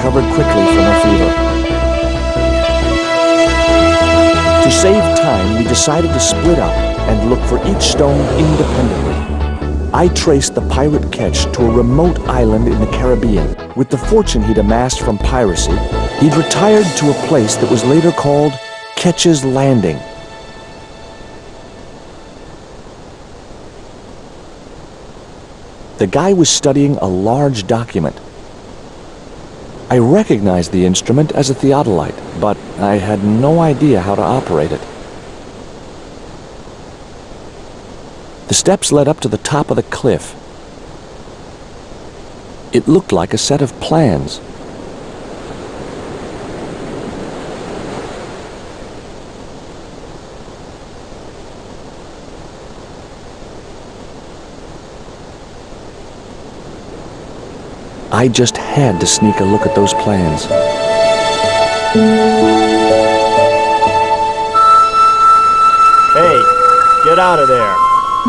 recovered quickly from her fever. To save time, we decided to split up and look for each stone independently. I traced the pirate Ketch to a remote island in the Caribbean. With the fortune he'd amassed from piracy, he'd retired to a place that was later called Ketch's Landing. The guy was studying a large document. I recognized the instrument as a theodolite, but I had no idea how to operate it. The steps led up to the top of the cliff. It looked like a set of plans. I just had to sneak a look at those plans. Hey, get out of there.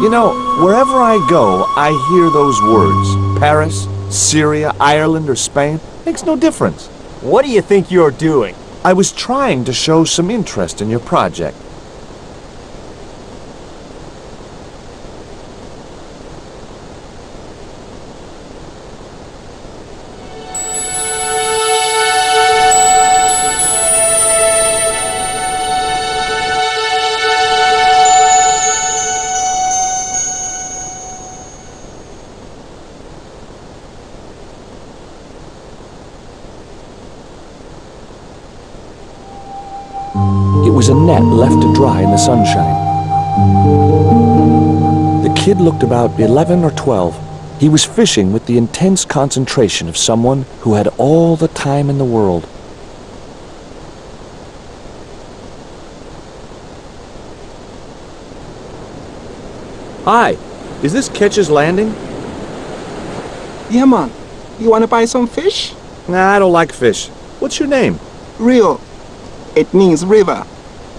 You know, wherever I go, I hear those words. Paris, Syria, Ireland, or Spain. Makes no difference. What do you think you're doing? I was trying to show some interest in your project. It was a net left to dry in the sunshine. The kid looked about 11 or 12. He was fishing with the intense concentration of someone who had all the time in the world. Hi, is this Ketch's Landing? Yeah, man. You wanna buy some fish? Nah, I don't like fish. What's your name? Rio. It means river.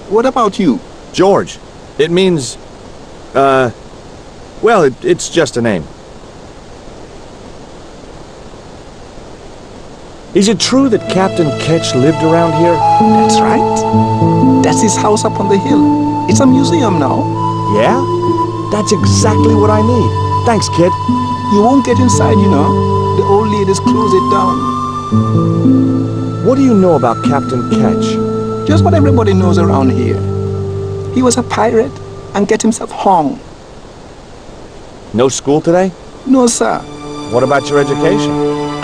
What about you? George. It means, well, it's just a name. Is it true that Captain Ketch lived around here? That's right. That's his house up on the hill. It's a museum now. Yeah? That's exactly what I need. Thanks, kid. You won't get inside, you know. The old ladies close it down. What do you know about Captain Ketch? Just what everybody knows around here. He was a pirate and get himself hung. No school today? No, sir. What about your education?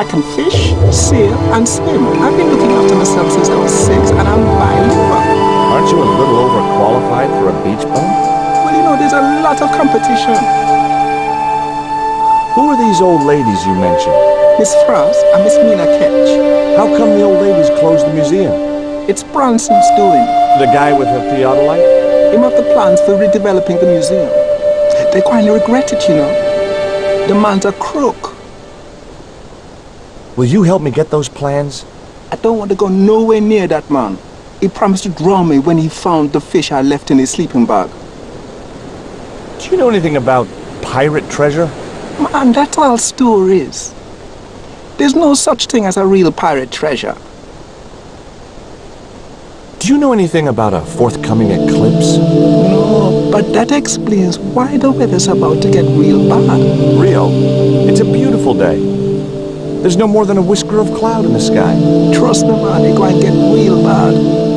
I can fish, sail, and swim. I've been looking after myself since I was 6, and I'm bilingual. Aren't you a little overqualified for a beach bum? Well, you know, there's a lot of competition. Who are these old ladies you mentioned? Miss Frost and Miss Mina Ketch. How come the old ladies closed the museum? It's Bronson's doing. The guy with the theodolite? Him have the plans for redeveloping the museum. They're going to regret it, you know. The man's a crook. Will you help me get those plans? I don't want to go nowhere near that man. He promised to draw me when he found the fish I left in his sleeping bag. Do you know anything about pirate treasure? Man, that's all stories. There's no such thing as a real pirate treasure. Do you know anything about a forthcoming eclipse? No, but that explains why the weather's about to get real bad. Real? It's a beautiful day. There's no more than a whisker of cloud in the sky. Trust me, man, it's going to get real bad.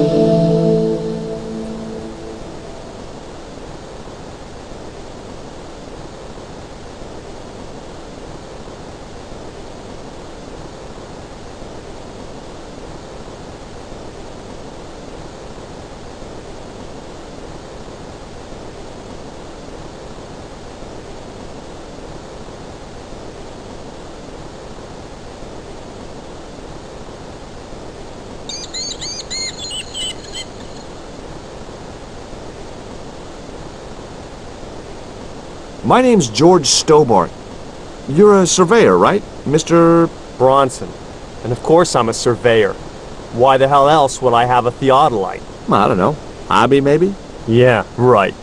My name's George Stobbart. You're a surveyor, right, Mr. Bronson. And of course I'm a surveyor. Why the hell else would I have a theodolite? I don't know. Hobby, maybe? Yeah, right.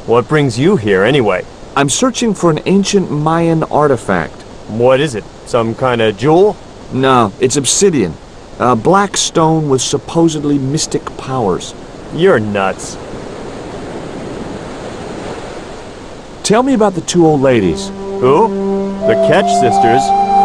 What brings you here, anyway? I'm searching for an ancient Mayan artifact. What is it? Some kind of jewel? No, it's obsidian. A black stone with supposedly mystic powers. You're nuts. Tell me about the two old ladies. Who? The Ketch sisters.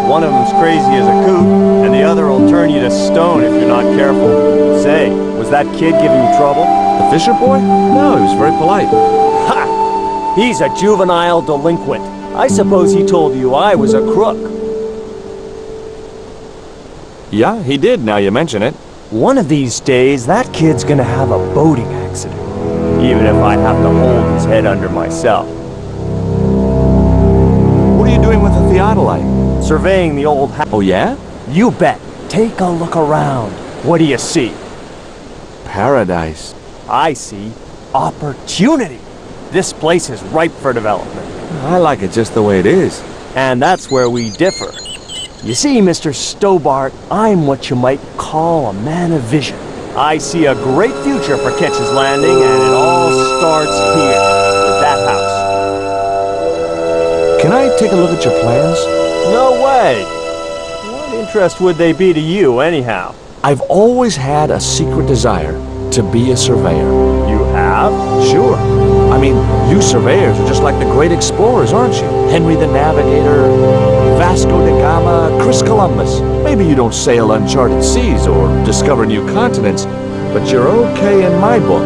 One of them's crazy as a coot, and the other will turn you to stone if you're not careful. Say, was that kid giving you trouble? The Fisher boy? No, he was very polite. Ha! He's a juvenile delinquent. I suppose he told you I was a crook. Yeah, he did, now you mention it. One of these days, that kid's gonna have a boating accident. Even if I have to hold his head under myself. What are you doing with the theodolite? Surveying the old house. Oh, yeah? You bet. Take a look around. What do you see? Paradise. I see opportunity. This place is ripe for development. I like it just the way it is. And that's where we differ. You see, Mr. Stobbart, I'm what you might call a man of vision. I see a great future for Ketch's Landing, and it all starts here, with that house. Can I take a look at your plans? No way! What interest would they be to you, anyhow? I've always had a secret desire to be a surveyor. You have? Sure. I mean, you surveyors are just like the great explorers, aren't you? Henry the Navigator, Vasco da Gama, Chris Columbus. Maybe you don't sail uncharted seas or discover new continents, but you're okay in my book.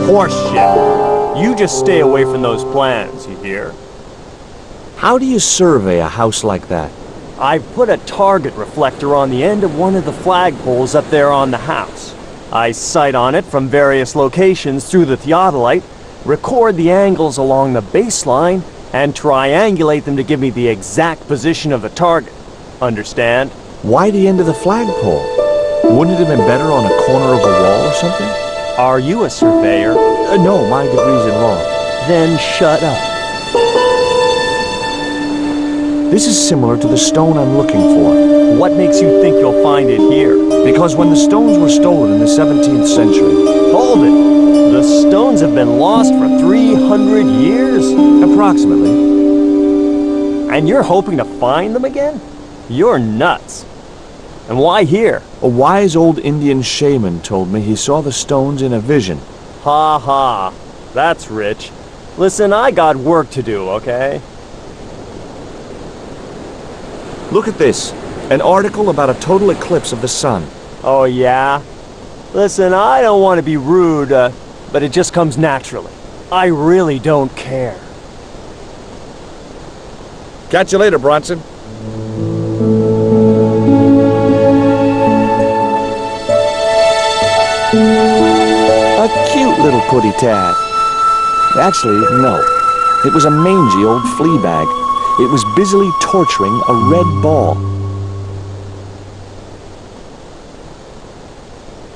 Horseshit. You just stay away from those plans, you hear? How do you survey a house like that? I've put a target reflector on the end of one of the flagpoles up there on the house. I sight on it from various locations through the theodolite, record the angles along the baseline, and triangulate them to give me the exact position of the target. Understand? Why the end of the flagpole? Wouldn't it have been better on a corner of a wall or something? Are you a surveyor? No, my degree's in law. Then shut up. This is similar to the stone I'm looking for. What makes you think you'll find it here? Because when the stones were stolen in the 17th century... Hold it! The stones have been lost for 300 years? Approximately. And you're hoping to find them again? You're nuts. And why here? A wise old Indian shaman told me he saw the stones in a vision. Ha ha. That's rich. Listen, I got work to do, okay? Look at this. An article about a total eclipse of the sun. Oh, yeah? Listen, I don't want to be rude, but it just comes naturally. I really don't care. Catch you later, Bronson. A cute little putty tat. Actually, no. It was a mangy old flea bag. It was busily torturing a red ball.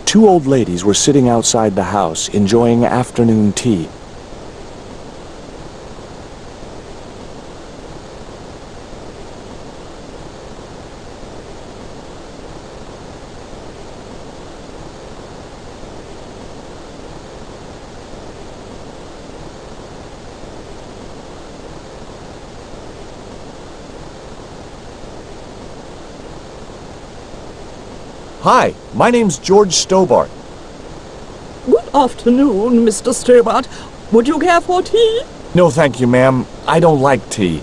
Two old ladies were sitting outside the house, enjoying afternoon tea. Hi, my name's George Stobbart. Good afternoon, Mr. Stobbart. Would you care for tea? No, thank you, ma'am. I don't like tea.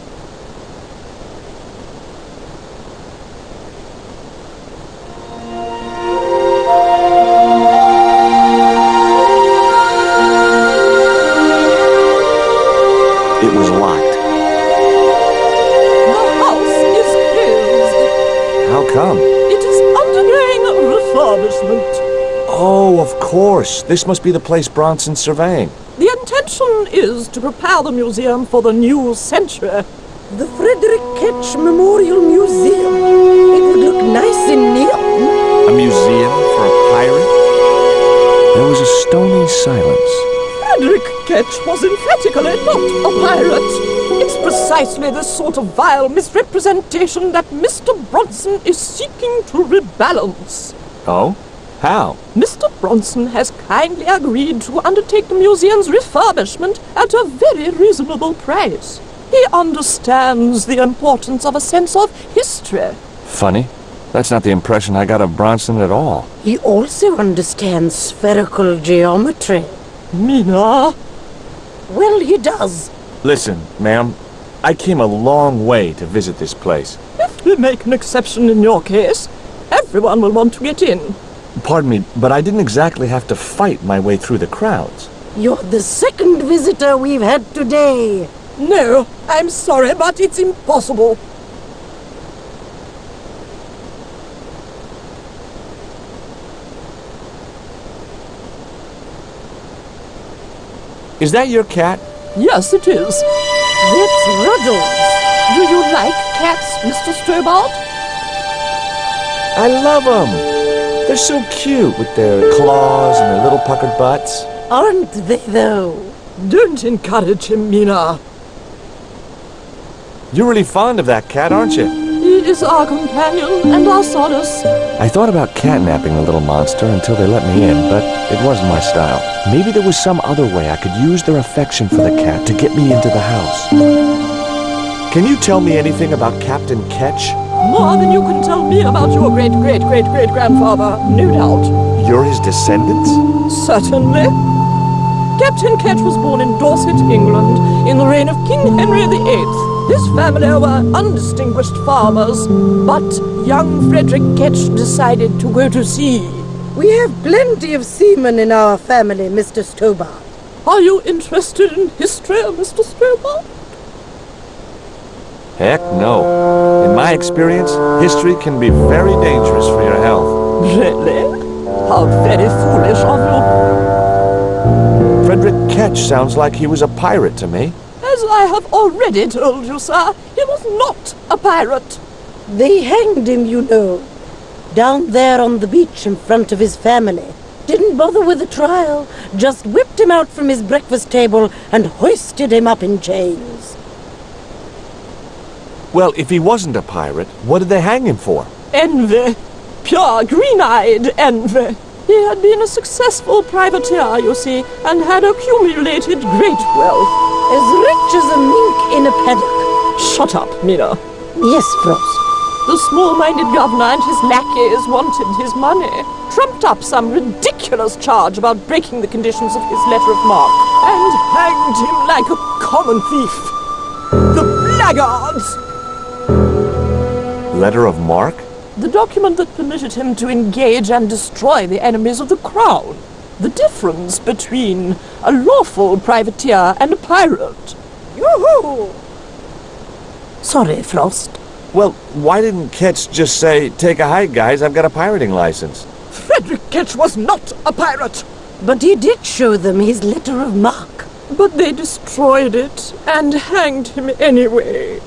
It was locked. The house is closed. How come? It is undergoing refurbishment. Oh, of course. This must be the place Bronson's surveying. The intention is to prepare the museum for the new century. The Frederick Ketch Memorial Museum. It would look nice in neon. A museum for a pirate? There was a stony silence. Frederick Ketch was emphatically not a pirate. It's precisely this sort of vile misrepresentation that Mr. Bronson is seeking to rebalance. Oh? How? Mr. Bronson has kindly agreed to undertake the museum's refurbishment at a very reasonable price. He understands the importance of a sense of history. Funny. That's not the impression I got of Bronson at all. He also understands spherical geometry. Mina? Well, he does. Listen, ma'am, I came a long way to visit this place. If we make an exception in your case, everyone will want to get in. Pardon me, but I didn't exactly have to fight my way through the crowds. You're the second visitor we've had today. No, I'm sorry, but it's impossible. Is that your cat? Yes, it is. That's Ruddles. Do you like cats, Mr. Stobbart? I love them. They're so cute with their claws and their little puckered butts. Aren't they, though? Don't encourage him, Mina. You're really fond of that cat, aren't you? He is our companion and our solace. I thought about catnapping the little monster until they let me in, but it wasn't my style. Maybe there was some other way I could use their affection for the cat to get me into the house. Can you tell me anything about Captain Ketch? More than you can tell me about your great-great-great-great-grandfather, no doubt. You're his descendants? Certainly. Captain Ketch was born in Dorset, England, in the reign of King Henry VIII. His family were undistinguished farmers, but young Frederick Ketch decided to go to sea. We have plenty of seamen in our family, Mr. Stobbart. Are you interested in history, Mr. Stobbart? Heck no. In my experience, history can be very dangerous for your health. Really? How very foolish of you. Frederick Ketch sounds like he was a pirate to me. As I have already told you, sir, he was not a pirate. They hanged him, you know, down there on the beach in front of his family. Didn't bother with a trial, just whipped him out from his breakfast table and hoisted him up in chains. Well, if he wasn't a pirate, what did they hang him for? Envy. Pure green-eyed envy. He had been a successful privateer, you see, and had accumulated great wealth. As rich as a mink in a paddock. Shut up, Mina. Yes, Frost. The small-minded governor and his lackeys wanted his money, trumped up some ridiculous charge about breaking the conditions of his letter of marque, and hanged him like a common thief. The blackguards! Letter of marque? The document that permitted him to engage and destroy the enemies of the crown. The difference between a lawful privateer and a pirate. Yoo-hoo! Sorry, Frost. Well, why didn't Ketch just say, take a hike, guys, I've got a pirating license? Frederick Ketch was not a pirate! But he did show them his letter of marque. But they destroyed it and hanged him anyway.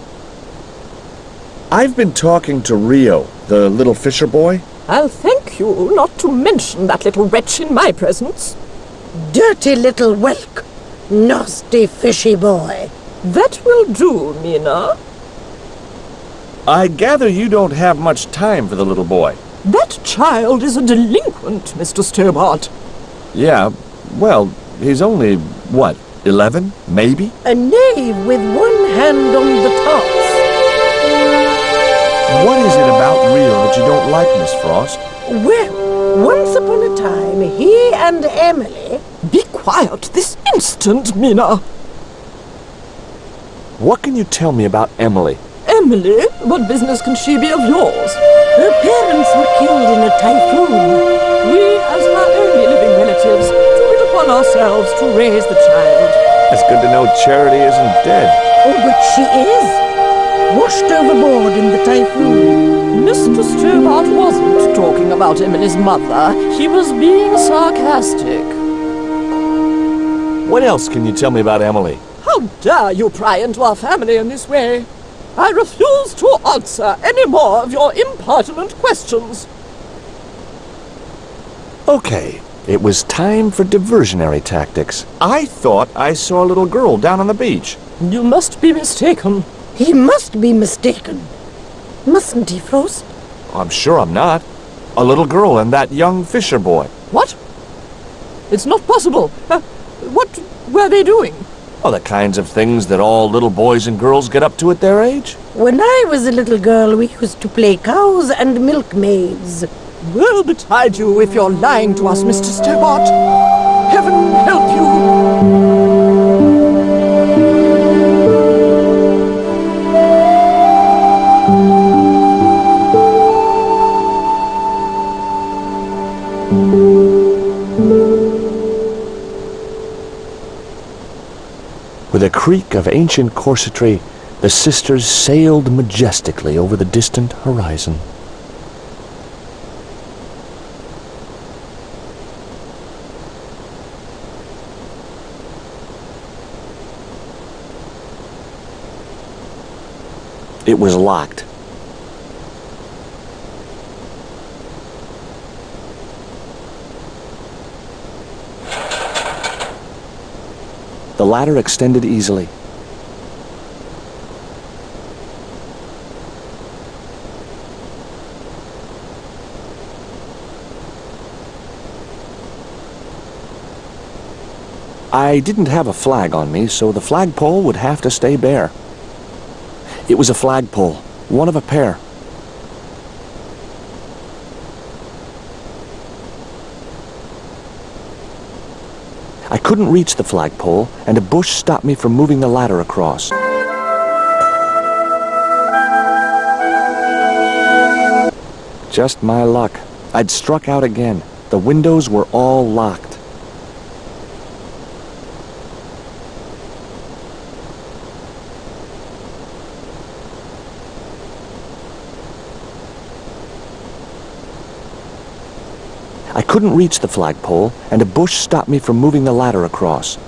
I've been talking to Rio, the little fisher boy. I'll thank you not to mention that little wretch in my presence. Dirty little whelk. Nasty fishy boy. That will do, Mina. I gather you don't have much time for the little boy. That child is a delinquent, Mr. Stobbart. Yeah, well, he's only, what, 11, maybe? A knave with one hand on the tops. What is it about Rio that you don't like, Miss Frost? Well, once upon a time, he and Emily... Be quiet this instant, Mina. What can you tell me about Emily? Emily? What business can she be of yours? Her parents were killed in a typhoon. We, as her only living relatives, took it upon ourselves to raise the child. It's good to know Charity isn't dead. Oh, but she is. Washed overboard in the typhoon. Mr. Stobbart wasn't talking about Emily's mother. He was being sarcastic. What else can you tell me about Emily? How dare you pry into our family in this way? I refuse to answer any more of your impertinent questions. Okay, it was time for diversionary tactics. I thought I saw a little girl down on the beach. You must be mistaken. He must be mistaken. Mustn't he, Frost? I'm sure I'm not. A little girl and that young fisher boy. What? It's not possible. What were they doing? Oh, the kinds of things that all little boys and girls get up to at their age? When I was a little girl, we used to play cows and milkmaids. Woe betide you if you're lying to us, Mr. Stobbart. Heaven help you! With a creak of ancient corsetry, the sisters sailed majestically over the distant horizon. It was locked. The ladder extended easily. I didn't have a flag on me, so the flagpole would have to stay bare. It was a flagpole, one of a pair. I couldn't reach the flagpole, and a bush stopped me from moving the ladder across. Just my luck. I'd struck out again. The windows were all locked. I couldn't reach the flagpole, and a bush stopped me from moving the ladder across.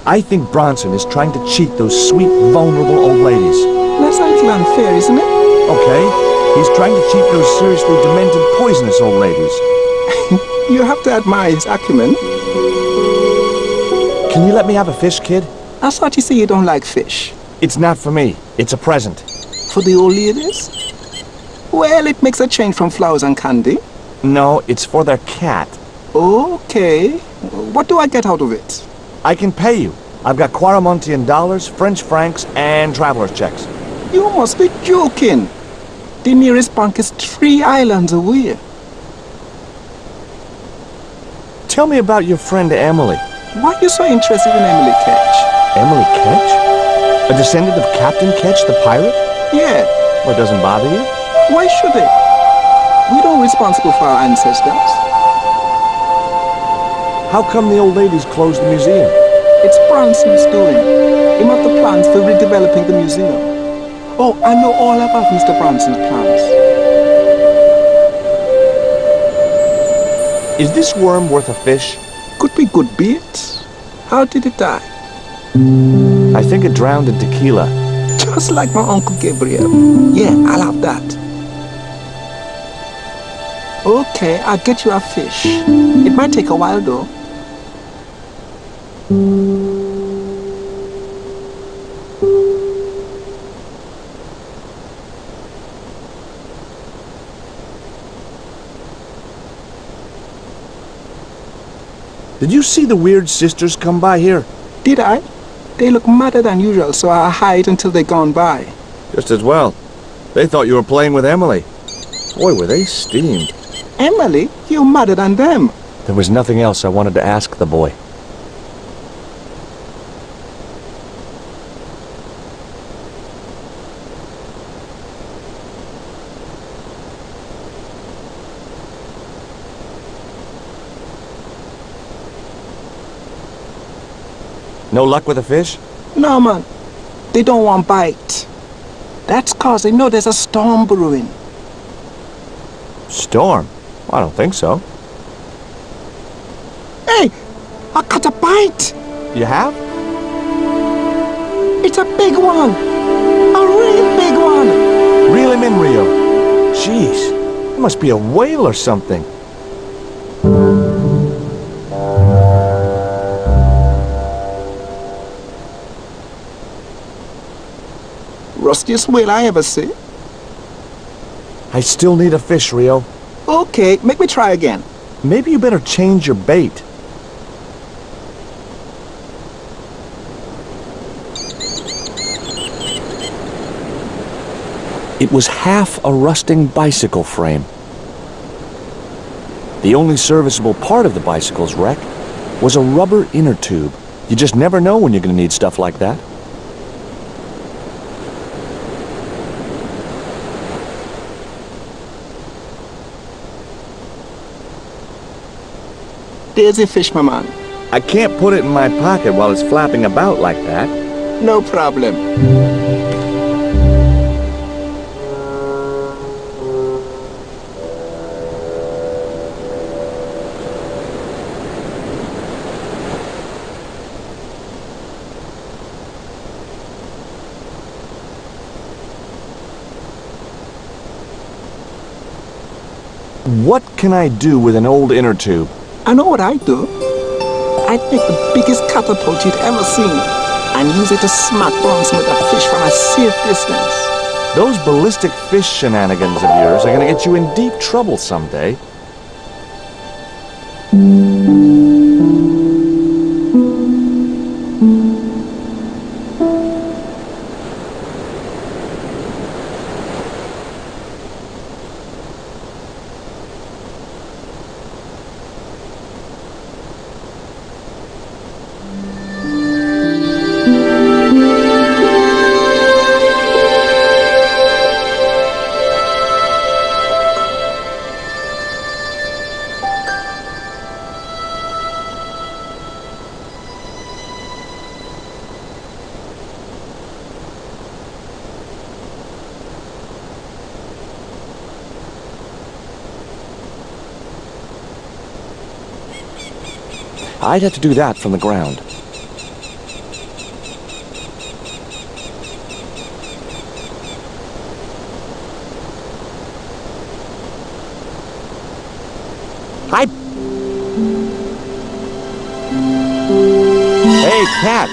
I think Bronson is trying to cheat those sweet, vulnerable old ladies. That's a little unfair, isn't it? Okay, he's trying to cheat those seriously demented, poisonous old ladies. You have to admire his acumen. Can you let me have a fish, kid? I thought you say you don't like fish. It's not for me. It's a present. For the old ladies? Well, it makes a change from flowers and candy. No, it's for their cat. Okay. What do I get out of it? I can pay you. I've got Quaramontian dollars, French francs, and traveler's checks. You must be joking. The nearest bank is 3 islands away. Tell me about your friend Emily. Why are you so interested in Emily Ketch? Emily Ketch? A descendant of Captain Ketch, the pirate? Yeah. Well, it doesn't bother you? Why should it? We don't responsible for our ancestors. How come the old ladies closed the museum? It's Bronson's doing. He made the plans for redeveloping the museum. Oh, I know all about Mr. Bronson's plans. Is this worm worth a fish? Could be good bait. How did it die? I think it drowned in tequila. Just like my Uncle Gabriel. Yeah, I'll have that. Okay, I'll get you a fish. It might take a while though. Did you see the weird sisters come by here? Did I? They look madder than usual, so I hide until they're gone by. Just as well. They thought you were playing with Emily. Boy, were they steamed. Emily, you're madder than them. There was nothing else I wanted to ask the boy. No luck with a fish? No, man. They don't want bite. That's cause they know there's a storm brewing. Storm? I don't think so. Hey! I caught a bite! You have? It's a big one. A real big one. Reel him in, Rio. Jeez, it must be a whale or something. Rustiest whale I ever see. I still need a fish, Rio. Okay, make me try again. Maybe you better change your bait. It was half a rusting bicycle frame. The only serviceable part of the bicycle's wreck was a rubber inner tube. You just never know when you're going to need stuff like that. There's a fish, my man. I can't put it in my pocket while it's flapping about like that. No problem. What can I do with an old inner tube? I know what I'd do. I'd make the biggest catapult you'd ever seen and use it to smack Bronson with a fish from a safe distance. Those ballistic fish shenanigans of yours are gonna get you in deep trouble someday. I'd have to do that from the ground. Hey, cat!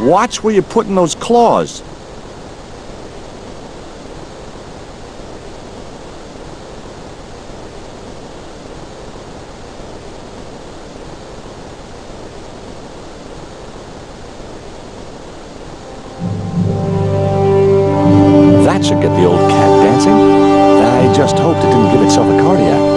Watch where you're putting those claws. That should get the old cat dancing. I just hoped it didn't give itself a cardiac.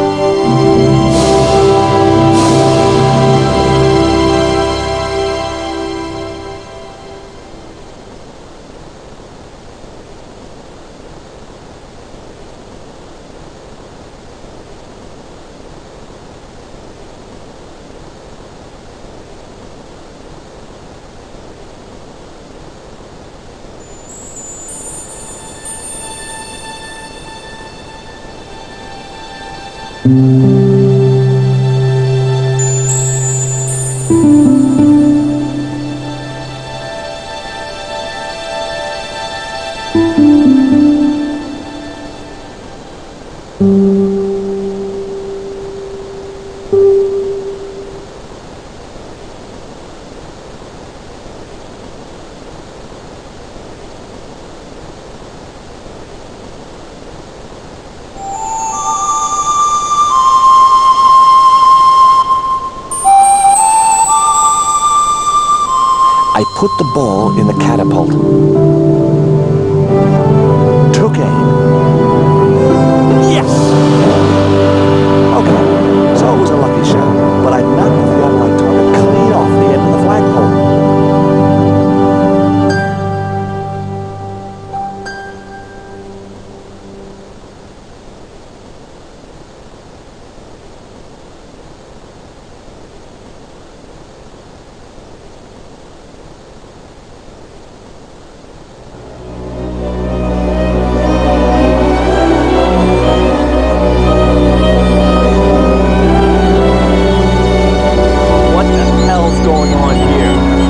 I put the ball in the catapult. Took aim. Yes! Okay, so it was a lucky shot, but I'd knocked the theodolite target clean off the end of the flagpole.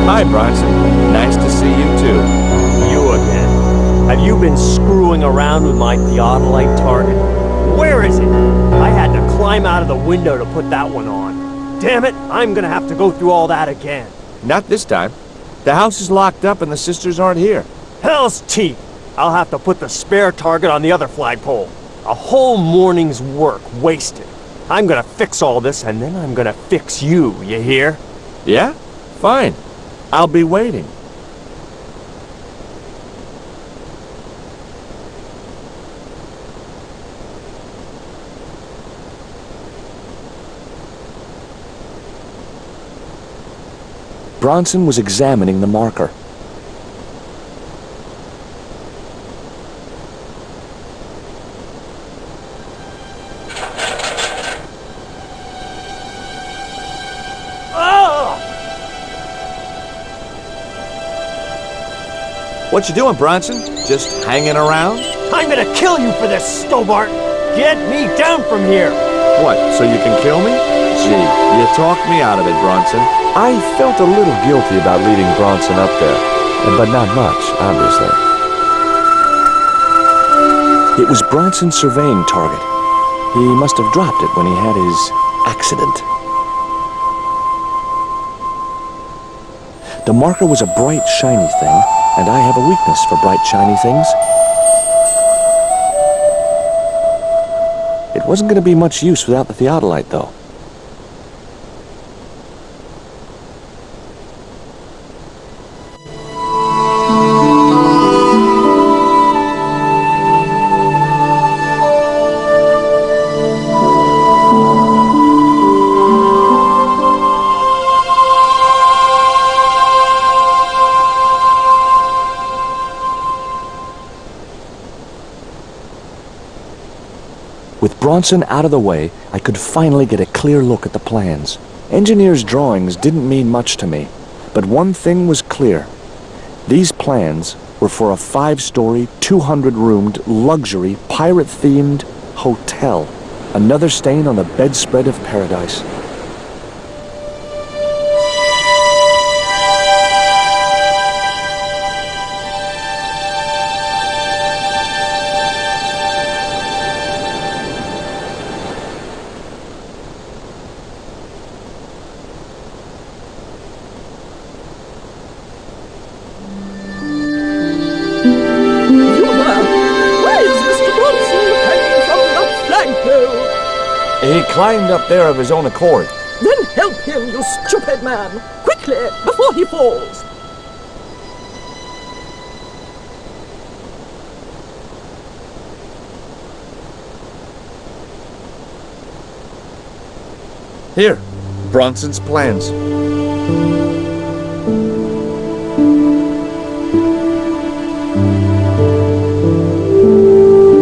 Hi, Bronson. Nice to see you, too. Have you been screwing around with my theodolite target? Where is it? I had to climb out of the window to put that one on. Damn it, I'm gonna have to go through all that again. Not this time. The house is locked up and the sisters aren't here. Hell's teeth! I'll have to put the spare target on the other flagpole. A whole morning's work wasted. I'm gonna fix all this and then I'm gonna fix you, you hear? Yeah? Fine. I'll be waiting. Bronson was examining the marker. What you doing, Bronson? Just hanging around? I'm gonna kill you for this, Stobbart! Get me down from here! What, so you can kill me? Gee, you talked me out of it, Bronson. I felt a little guilty about leading Bronson up there, but not much, obviously. It was Bronson's surveying target. He must have dropped it when he had his accident. The marker was a bright, shiny thing, and I have a weakness for bright, shiny things. It wasn't going to be much use without the theodolite, though. With Bronson out of the way, I could finally get a clear look at the plans. Engineers' drawings didn't mean much to me, but one thing was clear. These plans were for a 5-story, 200-roomed, luxury, pirate-themed hotel. Another stain on the bedspread of paradise. He climbed up there of his own accord. Then help him, you stupid man! Quickly, before he falls! Here, Bronson's plans.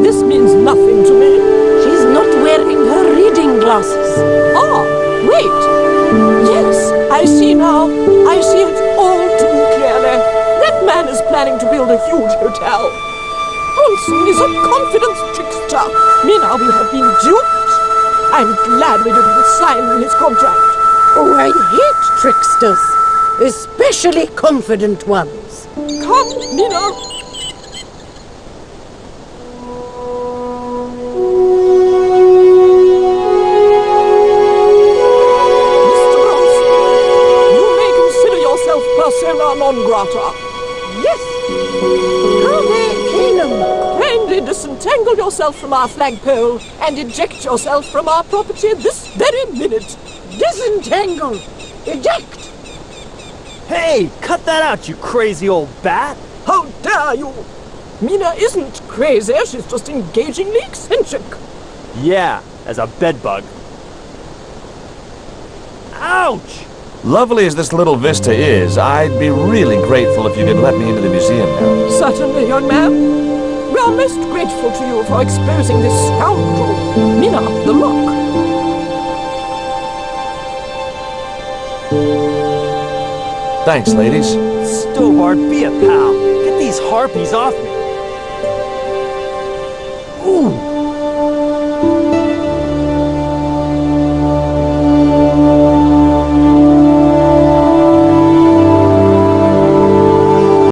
This means nothing to me. She's not wearing her reading glasses. Ah, wait! Yes, I see now. I see it all too clearly. That man is planning to build a huge hotel. Bronson is a confidence trickster. Mina will have been duped. I'm glad we didn't sign his contract. Oh, I hate tricksters, especially confident ones. Come, Mina. Persona non grata. Yes. How may Canaan? Kindly disentangle yourself from our flagpole and eject yourself from our property this very minute. Disentangle. Eject. Hey, cut that out, you crazy old bat! How dare you? Mina isn't crazy, she's just engagingly eccentric. Yeah, as a bedbug. Ouch! Lovely as this little vista is, I'd be really grateful if you could let me into the museum now. Certainly, young man. We are most grateful to you for exposing this scoundrel, Mina the Lock. Thanks, ladies. Stobbart, be a pal. Get these harpies off me. Ooh!